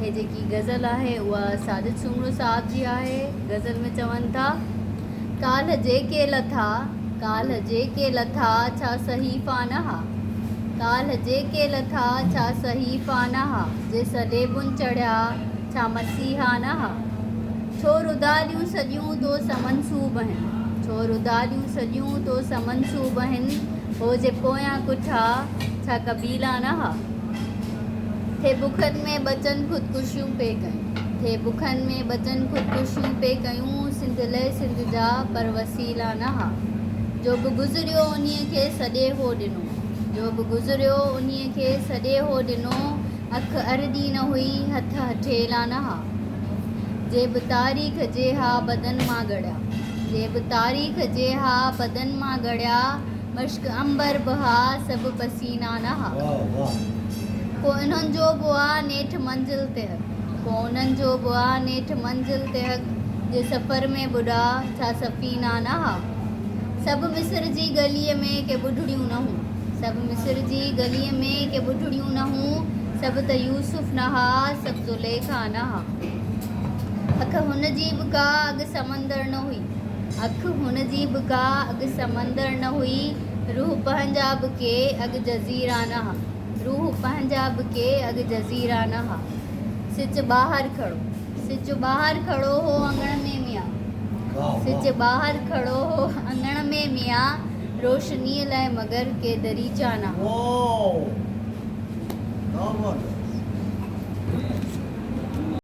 हे जेकी गज़ल आहे उहा साजिद सुमरो साहब जी आहे। गज़ल में चवनि था, काल्ह जेके लथा छा सहीफ़ा नहा, काल्ह जेके लथा छा सहीफ़ा नहा, जे सलेबुन चढ़िया छा मसीहा नहा। छोर उदारियूं सॼियूं तो समंसूब आहिनि, छोर उदारियूं सॼियूं तो समंसूब आहिनि, हो जे पोयां कुठा छा कबीला नहा। थे बुखनि में बचनि ख़ुदकुशियूं पे कयूं, थे बुखनि में बचनि ख़ुदकुशियूं पे कयूं, सिंध लय सिंध जा पर वसीला नहा। जो बि गुज़रियो उन्हीअ खे सॾे हो ॾिनो, जो बि गुज़रियो उन्हीअ खे सॾे हो ॾिनो, अखि अरड़ी न हुई हथ हठेला नहा। जे बि तारीख़ जे हा बदन मां ॻड़िया, जे बि तारीख़ जे हा बदन मां ॻड़िया, मश्क अंबर बहा सभु पसीना नहा। को इन्हनि जो बुआ नेठि मंज़िल ते हक़, को उन्हनि जो बुआ नेठि मंज़िल ते हक़, जे सफ़र में ॿुॾा छा सफ़ीना नहा। सभु मिस्र जी गलीअ में के ॿुढड़ियूं न हूं, सभु मिस्र जी गलीअ में के ॿुढड़ियूं न हूं, सभु त यूसुफ नहा सभु ज़ुलेखा नहा। अख हुन जी बि का अॻु समंदर न हुई, अख हुन जी बि का अॻु समंदर न हुई, रूह पंहिंजा बि के अॻु जज़ीरा नहा, रूह पंहिंजा बि के अॻु जज़ीरा नहा। सिच ॿाहिरि खड़ो, सिच ॿाहिरि खड़ो हो अंगण में मिया, सिच ॿाहिरि खड़ो हो अंगण में मिया, रोशनीअ लाइ मगर के दरीचा नहा।